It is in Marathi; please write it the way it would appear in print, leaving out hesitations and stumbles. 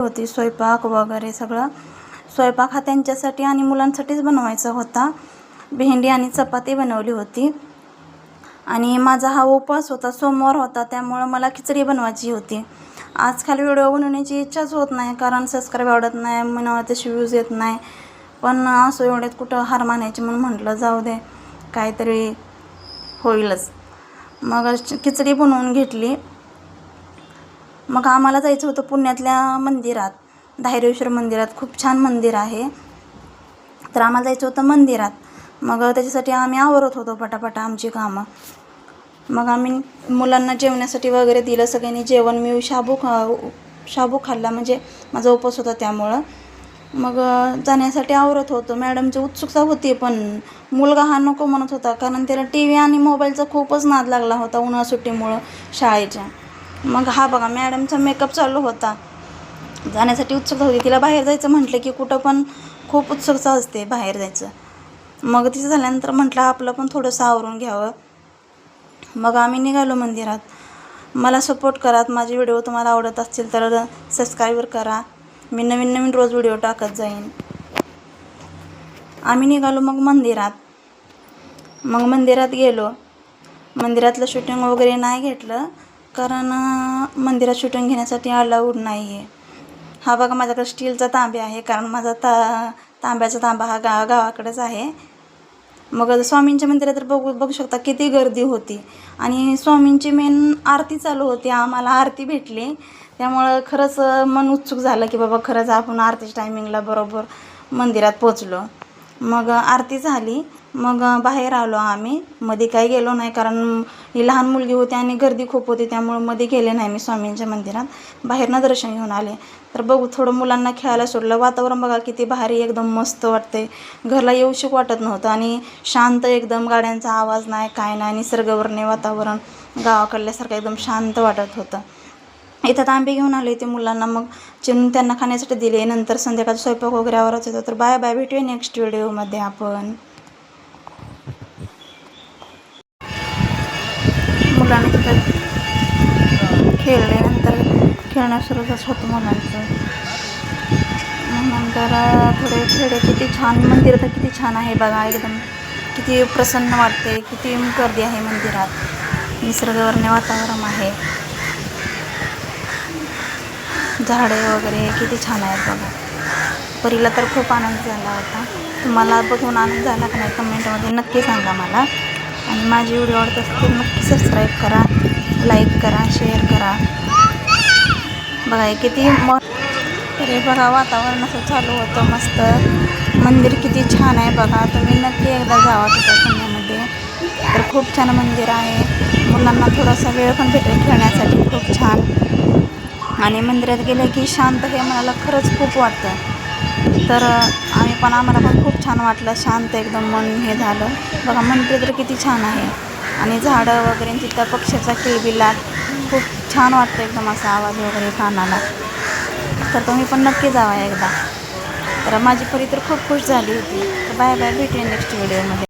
होती स्वयंपाक वगैरे सगळं. स्वयंपाक हा त्यांच्यासाठी आणि मुलांसाठीच बनवायचा होता. भेंडी आणि चपाती बनवली होती. आणि माझा हा उपवास होता, सोमवार होता, त्यामुळं मला खिचडी बनवायची होती. आजकाल व्हिडिओ बनवण्याची इच्छाच होत नाही, कारण सबस्क्राईब आवडत नाही, म्हणावं तशी व्ह्यूज येत नाही. पण असं एवढ्यात कुठं हार मानायची म्हणून म्हटलं जाऊ दे, काहीतरी होईलच. मग खिचडी बनवून घेतली. मग आम्हाला जायचं होतं पुण्यातल्या मंदिरात, धायरेश्वर मंदिरात. खूप छान मंदिर आहे, तर आम्हाला जायचं होतं मंदिरात. मग त्याच्यासाठी आम्ही आवरत होतो पटापटा आमची कामं. मग आम्ही मुलांना जेवण्यासाठी वगैरे दिलं. सगळ्यांनी जेवण. मी शाबू खाल्ला, म्हणजे माझा उपवास होता त्यामुळं. मग जाण्यासाठी आवरत होतो. मॅडमची उत्सुकता होती, पण मुलगा हा नको म्हणत होता, कारण त्याला टी व्ही आणि मोबाईलचा खूपच नाद लागला होता उन्हाळा सुट्टीमुळं शाळेच्या. मग हा बघा, मॅडमचा मेकअप चालू होता. जाण्यासाठी उत्सुकता होती. तिला बाहेर जायचं म्हटलं की कुठं पण खूप उत्सुकता असते बाहेर जायचं. मग तिचं झाल्यानंतर म्हटलं आपलं पण थोडंसं आवरून घ्यावं. मग आम्ही निघालो मंदिरात. मला सपोर्ट करा. माझे व्हिडिओ तुम्हाला आवडत असतील तर सबस्क्राईब करा. मी नवीन नवीन रोज व्हिडिओ टाकत जाईन. आम्ही निघालो मग मंदिरात. मग मंदिरात गेलो. मंदिरातलं शूटिंग वगैरे नाही घेतलं, कारण मंदिरात शूटिंग घेण्यासाठी अलाउड नाही आहे. हा बघा, माझ्याकडे स्टीलचा तांबे आहे, कारण माझा तांब्याचा तांबा हा गावाकडेच आहे. मग स्वामींच्या मंदिरात तर बघू शकता किती गर्दी होती. आणि स्वामींची मेन आरती चालू होती. आम्हाला आरती भेटली, त्यामुळं खरंच मन उत्सुक झालं की बाबा खरंच आपण आरतीच्या टायमिंगला बरोबर मंदिरात पोचलो. मग आरती झाली. मग बाहेर आलो आम्ही. मध्ये काही गेलो नाही, कारण ही लहान मुलगी होती आणि गर्दी खूप होती, त्यामुळं मध्ये गेले नाही मी स्वामींच्या मंदिरात. बाहेरनं दर्शन घेऊन आले. तर बघू, थोडं मुलांना खेळायला सोडलं. वातावरण बघा किती भारी, एकदम मस्त वाटते. घरला येऊशिक वाटत नव्हतं, आणि शांत एकदम, गाड्यांचा आवाज नाही, काय नाही, निसर्गवरणे वातावरण गावाकडल्यासारखं एकदम शांत वाटत होतं. इथं तांबे घेऊन आले ते मुलांना, मग चिरून त्यांना खाण्यासाठी दिले. नंतर संध्याकाळचा स्वयंपाक वगैरे आवरायचं होतं. तर बाय बाय, भेटूया नेक्स्ट व्हिडिओमध्ये आपण. मुलांना तिथं खेळल्यानंतर खेळणं सुरूच होतं मुलांचं. नंतर थोडे खेळ. किती छान मंदिर तर किती छान आहे बघा, एकदम किती प्रसन्न वाटते. किती गर्दी आहे मंदिरात. निसर्गवरणे वातावरण आहे, झाडे वगैरे किती छान आहेत बघा. परीला तर खूप आनंद झाला होता. तुम्हाला बघून आनंद झाला का नाही कमेंटमध्ये नक्की सांगा मला. आणि माझी व्हिडिओ आवडत असेल तर नक्की सबस्क्राईब करा, लाईक करा, शेअर करा. बघा किती तरी बघा, वातावरण असं चालू होतं मस्त. मंदिर किती छान आहे बघा. तुम्ही नक्की एकदा जावा तिथं पुण्यामध्ये. तर खूप छान मंदिर आहे. मुलांना थोडासा वेळ पण भेटेल खेळण्यासाठी, खूप छान. आणि मंदिरात गेलं की शांत हे मनाला खरंच खूप वाटतं. तर आम्हाला पण खूप छान वाटलं, शांत एकदम मन हे झालं. बघा मंदिर तर किती छान आहे, आणि झाडं वगैरे, तिथं पक्ष्याचा किलबिलाट खूप छान वाटतं एकदम, असा आवाज वगैरे कानाला. तर तुम्ही पण नक्की जावा एकदा. तर माझी परी तर खूप खुश झाली होती. तर बाय बाय, भेटूया नेक्स्ट व्हिडिओमध्ये.